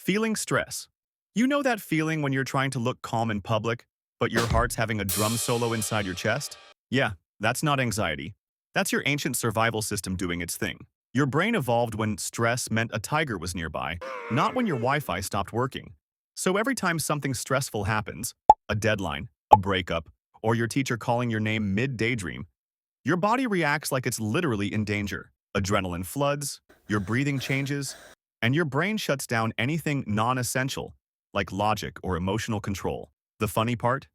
Feeling stress. You know that feeling when you're trying to look calm in public, but your heart's having a drum solo inside your chest? Yeah, that's not anxiety. That's your ancient survival system doing its thing. Your brain evolved when stress meant a tiger was nearby, not when your Wi-Fi stopped working. So every time something stressful happens, a deadline, a breakup, or your teacher calling your name mid-daydream, your body reacts like it's literally in danger. Adrenaline floods, your breathing changes, and your brain shuts down anything non-essential, like logic or emotional control. The funny part?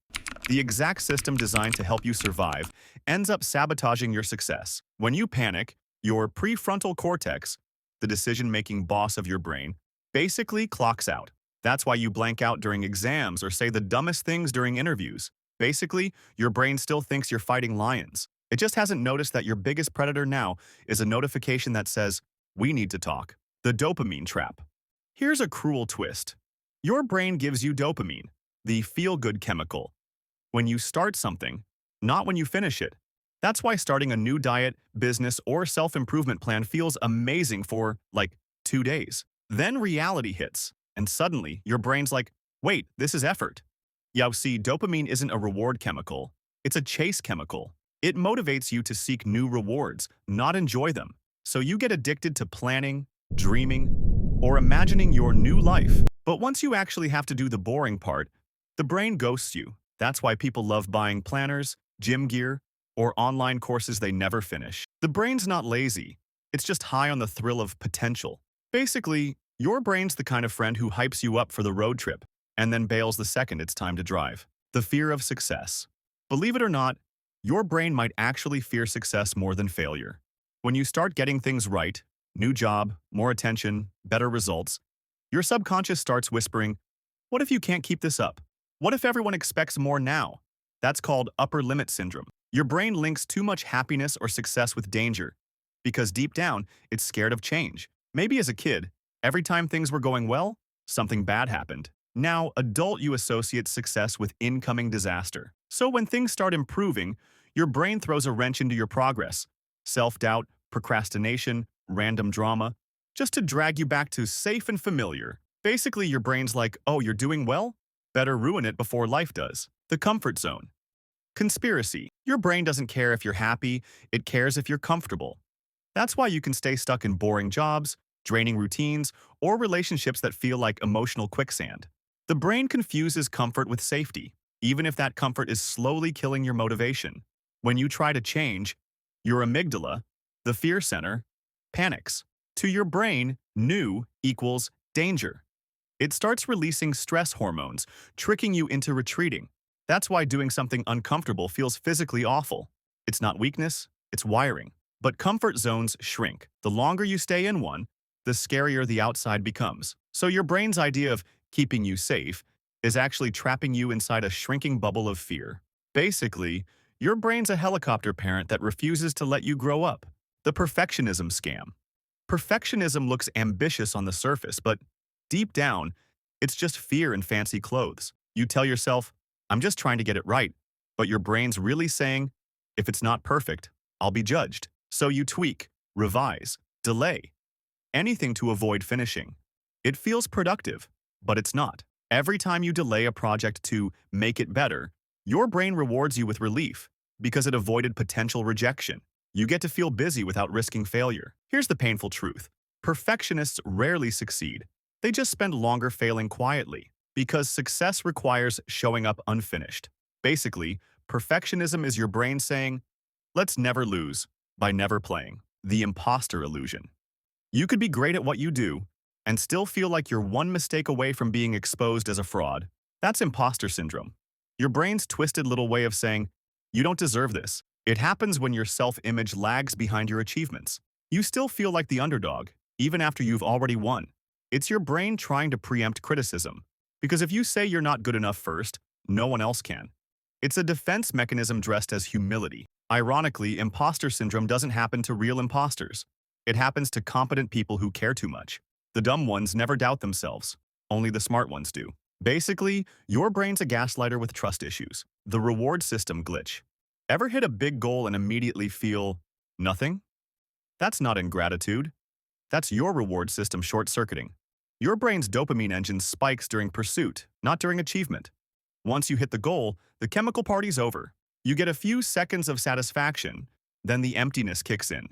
The exact system designed to help you survive ends up sabotaging your success. When you panic, your prefrontal cortex, the decision-making boss of your brain, basically clocks out. That's why you blank out during exams or say the dumbest things during interviews. Basically, your brain still thinks you're fighting lions. It just hasn't noticed that your biggest predator now is a notification that says, "We need to talk." The dopamine trap. Here's a cruel twist. Your brain gives you dopamine, the feel-good chemical, when you start something, not when you finish it. That's why starting a new diet, business, or self-improvement plan feels amazing for, like, 2 days. Then reality hits, and suddenly your brain's like, wait, this is effort. Yeah, see, dopamine isn't a reward chemical. It's a chase chemical. It motivates you to seek new rewards, not enjoy them. So you get addicted to planning, dreaming, or imagining your new life. But once you actually have to do the boring part, the brain ghosts you. That's why people love buying planners, gym gear, or online courses they never finish. The brain's not lazy. It's just high on the thrill of potential. Basically, your brain's the kind of friend who hypes you up for the road trip and then bails the second it's time to drive. The fear of success. Believe it or not, your brain might actually fear success more than failure. When you start getting things right, new job, more attention, better results, your subconscious starts whispering, what if you can't keep this up? What if everyone expects more now? That's called upper limit syndrome. Your brain links too much happiness or success with danger because deep down, it's scared of change. Maybe as a kid, every time things were going well, something bad happened. Now, adult, you associate success with incoming disaster. So when things start improving, your brain throws a wrench into your progress. Self-doubt, procrastination, random drama, just to drag you back to safe and familiar. Basically, your brain's like, oh, you're doing well? Better ruin it before life does. The comfort zone. Conspiracy. Your brain doesn't care if you're happy, it cares if you're comfortable. That's why you can stay stuck in boring jobs, draining routines, or relationships that feel like emotional quicksand. The brain confuses comfort with safety, even if that comfort is slowly killing your motivation. When you try to change, your amygdala, the fear center, panics. To your brain, new equals danger. It starts releasing stress hormones, tricking you into retreating. That's why doing something uncomfortable feels physically awful. It's not weakness, it's wiring. But comfort zones shrink. The longer you stay in one, the scarier the outside becomes. So your brain's idea of keeping you safe is actually trapping you inside a shrinking bubble of fear. Basically, your brain's a helicopter parent that refuses to let you grow up. The perfectionism scam. Perfectionism looks ambitious on the surface, but deep down, it's just fear in fancy clothes. You tell yourself, I'm just trying to get it right, but your brain's really saying, if it's not perfect, I'll be judged. So you tweak, revise, delay, anything to avoid finishing. It feels productive, but it's not. Every time you delay a project to make it better, your brain rewards you with relief because it avoided potential rejection. You get to feel busy without risking failure. Here's the painful truth. Perfectionists rarely succeed. They just spend longer failing quietly because success requires showing up unfinished. Basically, perfectionism is your brain saying, let's never lose by never playing. The imposter illusion. You could be great at what you do and still feel like you're one mistake away from being exposed as a fraud. That's imposter syndrome. Your brain's twisted little way of saying, you don't deserve this. It happens when your self-image lags behind your achievements. You still feel like the underdog, even after you've already won. It's your brain trying to preempt criticism. Because if you say you're not good enough first, no one else can. It's a defense mechanism dressed as humility. Ironically, imposter syndrome doesn't happen to real imposters. It happens to competent people who care too much. The dumb ones never doubt themselves. Only the smart ones do. Basically, your brain's a gaslighter with trust issues. The reward system glitch. Ever hit a big goal and immediately feel nothing? That's not ingratitude. That's your reward system short-circuiting. Your brain's dopamine engine spikes during pursuit, not during achievement. Once you hit the goal, the chemical party's over. You get a few seconds of satisfaction, then the emptiness kicks in.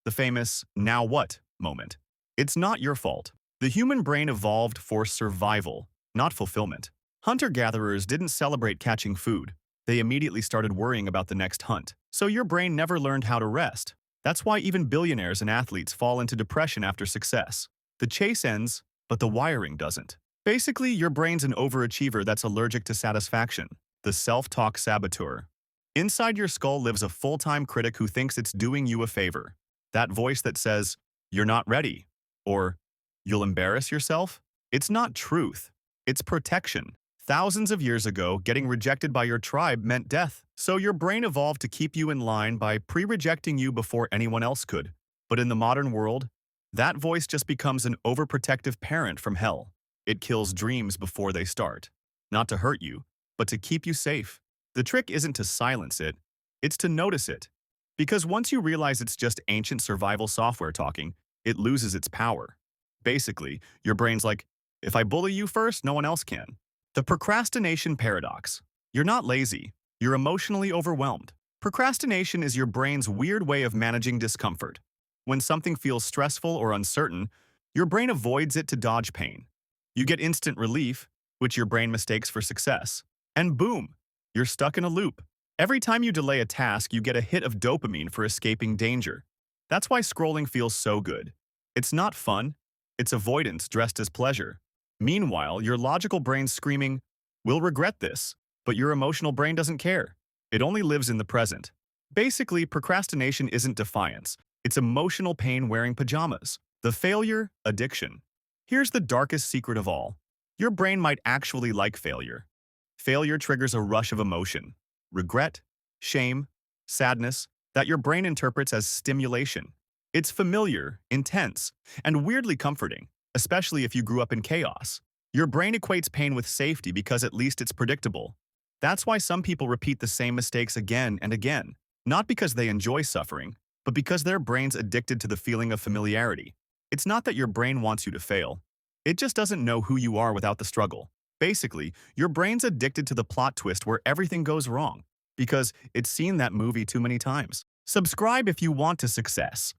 The famous "now what" moment. It's not your fault. The human brain evolved for survival, not fulfillment. Hunter-gatherers didn't celebrate catching food. They immediately started worrying about the next hunt. So your brain never learned how to rest. That's why even billionaires and athletes fall into depression after success. The chase ends, but the wiring doesn't. Basically, your brain's an overachiever that's allergic to satisfaction, the self-talk saboteur. Inside your skull lives a full-time critic who thinks it's doing you a favor. That voice that says, "You're not ready," or "You'll embarrass yourself." It's not truth. It's protection. Thousands of years ago, getting rejected by your tribe meant death. So your brain evolved to keep you in line by pre-rejecting you before anyone else could. But in the modern world, that voice just becomes an overprotective parent from hell. It kills dreams before they start. Not to hurt you, but to keep you safe. The trick isn't to silence it, it's to notice it. Because once you realize it's just ancient survival software talking, it loses its power. Basically, your brain's like, if I bully you first, no one else can. The procrastination paradox. You're not lazy, you're emotionally overwhelmed. Procrastination is your brain's weird way of managing discomfort. When something feels stressful or uncertain, your brain avoids it to dodge pain. You get instant relief, which your brain mistakes for success. And boom, you're stuck in a loop. Every time you delay a task, you get a hit of dopamine for escaping danger. That's why scrolling feels so good. It's not fun, it's avoidance dressed as pleasure. Meanwhile, your logical brain's screaming, "We'll regret this," but your emotional brain doesn't care. It only lives in the present. Basically, procrastination isn't defiance. It's emotional pain wearing pajamas. The failure addiction. Here's the darkest secret of all. Your brain might actually like failure. Failure triggers a rush of emotion. Regret, shame, sadness, that your brain interprets as stimulation. It's familiar, intense, and weirdly comforting, especially if you grew up in chaos. Your brain equates pain with safety because at least it's predictable. That's why some people repeat the same mistakes again and again, not because they enjoy suffering, but because their brain's addicted to the feeling of familiarity. It's not that your brain wants you to fail. It just doesn't know who you are without the struggle. Basically, your brain's addicted to the plot twist where everything goes wrong, because it's seen that movie too many times. Subscribe if you want to success.